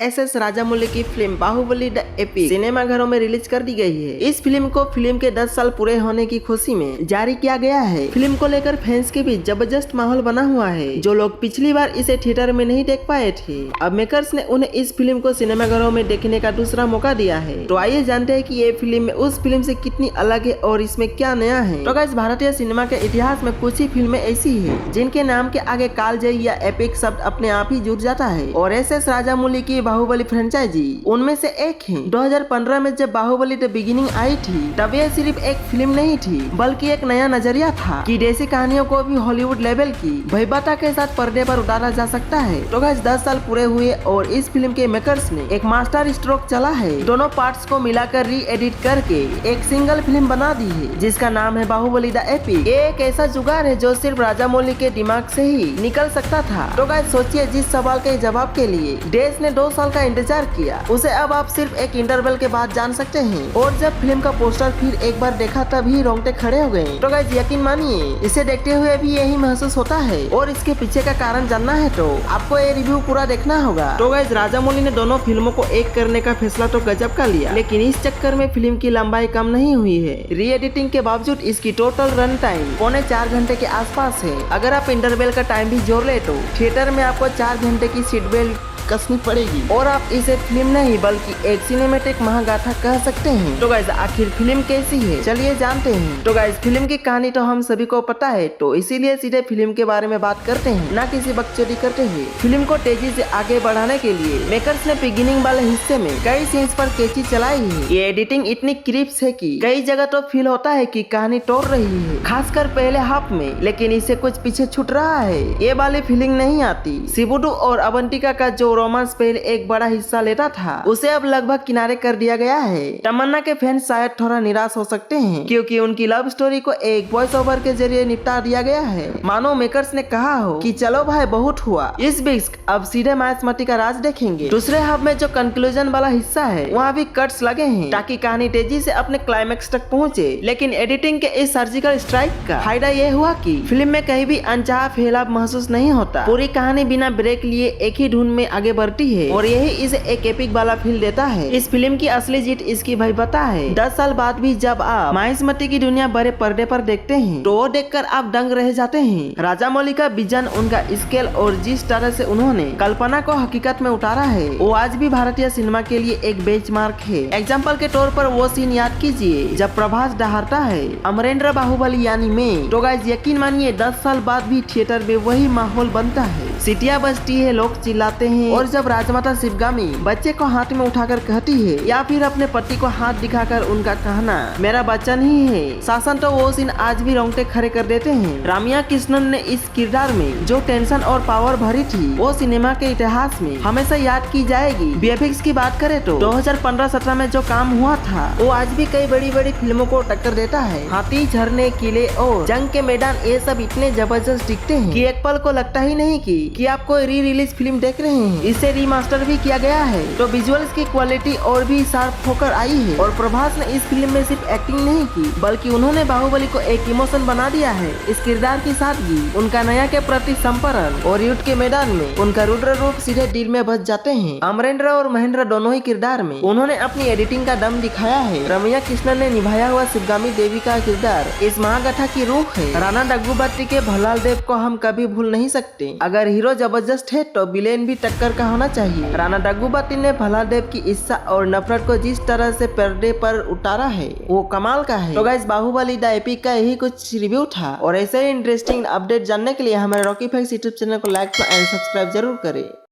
SS Rajamouli की film Baahubali the epic cinema घरों में रिलीज कर दी गई है। इस फिल्म को फिल्म के 10 साल पूरे होने की खुशी में जारी किया गया है। फिल्म को लेकर फैंस के बीच जबरदस्त माहौल बना हुआ है। जो लोग पिछली बार इसे थिएटर में नहीं देख पाए थे, अब मेकर्स ने उन्हें इस फिल्म को सिनेमा घरों में देखने का दूसरा मौका दिया है। तो आइए जानते हैं कि ये फिल्म उस फिल्म से कितनी अलग है और इसमें क्या नया है। तो गाइस, भारतीय सिनेमा के इतिहास में कुछ ही फिल्में ऐसी है जिनके नाम के आगे कालजयी या एपिक शब्द अपने आप ही जुड़ जाता है, और SS राजामौली की बाहुबली फ्रेंचाइजी उनमें से एक है। 2015 में जब बाहुबली द बिगिनिंग आई थी, तब यह सिर्फ एक फिल्म नहीं थी बल्कि एक नया नजरिया था कि देसी कहानियों को भी हॉलीवुड लेवल की भव्यता के साथ पर्दे पर उतारा जा सकता है। तो गाइस, 10 साल पूरे हुए और इस फिल्म के मेकर्स ने एक मास्टर स्ट्रोक चला है। दोनों पार्ट्स को मिलाकर री एडिट करके एक सिंगल फिल्म बना दी है जिसका नाम है बाहुबली द एपिक। ये एक ऐसा जुगाड़ है जो सिर्फ राजामौली के दिमाग से ही निकल सकता था। तो गाइस, सोचिए, जिस सवाल के जवाब के लिए देश ने 2 साल का इंतजार किया, उसे अब आप सिर्फ एक इंटरवल के बाद जान सकते हैं। और जब फिल्म का पोस्टर फिर एक बार देखा तभी रोंगटे खड़े हो गए। तो गाइस, यकीन मानिए, इसे देखते हुए भी यही महसूस होता है। और इसके पीछे का कारण जानना है तो आपको ये रिव्यू पूरा देखना होगा। तो गाइस, राजामौली ने दोनों फिल्मों को एक करने का फैसला तो गजब का लिया, लेकिन इस चक्कर में फिल्म की लंबाई कम नहीं हुई है। री एडिटिंग के बावजूद इसकी टोटल रन टाइम 3.25 घंटे के आसपास है। अगर आप इंटरवल का टाइम भी जोड़ ले तो थिएटर में आपको 4 घंटे की सीट बेल्ट कसनी पड़ेगी, और आप इसे फिल्म नहीं बल्कि एक सिनेमैटिक महागाथा कह सकते हैं। तो गाइस, आखिर फिल्म कैसी है, चलिए जानते हैं। तो गाइस, फिल्म की कहानी तो हम सभी को पता है, तो इसीलिए सीधे फिल्म के बारे में बात करते हैं, ना किसी बकचोदी करते हुए। फिल्म को तेजी से आगे बढ़ाने के लिए मेकर्स ने बिगिनिंग वाले हिस्से में कई सीन्स पर कैंची चलाई है। ये एडिटिंग इतनी क्रिप्स है कि कई जगह तो फील होता है कि कहानी तोड़ रही है, खासकर पहले हाफ में, लेकिन इससे कुछ पीछे छूट रहा है। ये वाली फीलिंग नहीं आती। शिबुडू और अवंतिका का जो रोमांस पहले एक बड़ा हिस्सा लेता था, उसे अब लगभग किनारे कर दिया गया है। तमन्ना के फैंस शायद थोड़ा निराश हो सकते हैं क्योंकि उनकी लव स्टोरी को एक वॉइस ओवर के जरिए निपटा दिया गया है। मानो मेकर्स ने कहा हो कि चलो भाई, बहुत हुआ, इस बीच अब सीधे मायासमती का राज देखेंगे। दूसरे हाफ में जो कंक्लूजन वाला हिस्सा है, वहाँ भी कट्स लगे हैं ताकि कहानी तेजी से अपने क्लाइमेक्स तक पहुँचे। लेकिन एडिटिंग के इस सर्जिकल स्ट्राइक का फायदा यह हुआ कि फिल्म में कहीं भी अनचाहा फैलाव महसूस नहीं होता। पूरी कहानी बिना ब्रेक लिए एक ही धुन में आगे बढ़ती है, और यही इसे एक एपिक वाला फील देता है। इस फिल्म की असली जीत इसकी भव्यता है। 10 साल बाद भी जब आप मायासमती की दुनिया बड़े पर्दे पर देखते हैं, तो वो देखकर आप दंग रह जाते हैं। राजामौली का विजन, उनका स्केल और जिस तरह से उन्होंने कल्पना को हकीकत में उतारा है, वो आज भी भारतीय सिनेमा के लिए एक बेंचमार्क है। एग्जाम्पल के तौर पर वो सीन याद कीजिए जब प्रभास डहारता है अमरेंद्र बाहुबली यानी मैं। तो गाइस, यकीन मानिए, 10 साल बाद भी थिएटर में वही माहौल बनता है। सीटियां बजती है, लोग चिल्लाते हैं, और जब राजमाता शिवगामी बच्चे को हाथ में उठाकर कहती है या फिर अपने पति को हाथ दिखाकर उनका कहना मेरा बच्चा नहीं है, शासन, तो वो सीन आज भी रोंगटे खड़े कर देते हैं। रम्या कृष्णन ने इस किरदार में जो टेंशन और पावर भरी थी, वो सिनेमा के इतिहास में हमेशा याद की जाएगी। VFX की बात करें तो 2015-17 में जो काम हुआ था, वो आज भी कई बड़ी बड़ी फिल्मों को टक्कर देता है। हाथी, झरने, किले और जंग के मैदान, ये सब इतने जबरदस्त दिखते हैं कि एक पल को लगता ही नहीं कि आप कोई री रिलीज फिल्म देख रहे हैं। इसे रीमास्टर भी किया गया है, तो विजुअल्स की क्वालिटी और भी शार्प होकर आई है। और प्रभास ने इस फिल्म में सिर्फ एक्टिंग नहीं की, बल्कि उन्होंने बाहुबली को एक इमोशन बना दिया है। इस किरदार की सादगी, उनका नया के प्रति समर्पण और युद्ध के मैदान में उनका रुद्र रूप सीधे दिल में बस जाते हैं। अमरेंद्र और महेंद्र दोनों ही किरदार में उन्होंने अपनी एडिटिंग का दम दिखाया है। रम्या कृष्णन ने निभाया हुआ शिवगामी देवी का किरदार इस महागाथा की रूह है। राणा डग्गुबाती के भल्लाल देव को हम कभी भूल नहीं सकते। अगर हीरो जबरदस्त है तो विलेन भी टक्कर का होना चाहिए। राणा डग्गुबाती ने भल्लाल देव की इच्छा और नफरत को जिस तरह से पर्दे पर उतारा है, वो कमाल का है। तो गाइस, बाहुबली द एपिक का यही कुछ रिव्यू था, और ऐसे ही इंटरेस्टिंग अपडेट जानने के लिए हमारे रॉकी फैक्ट्स यूट्यूब चैनल को लाइक एंड सब्सक्राइब जरूर करें।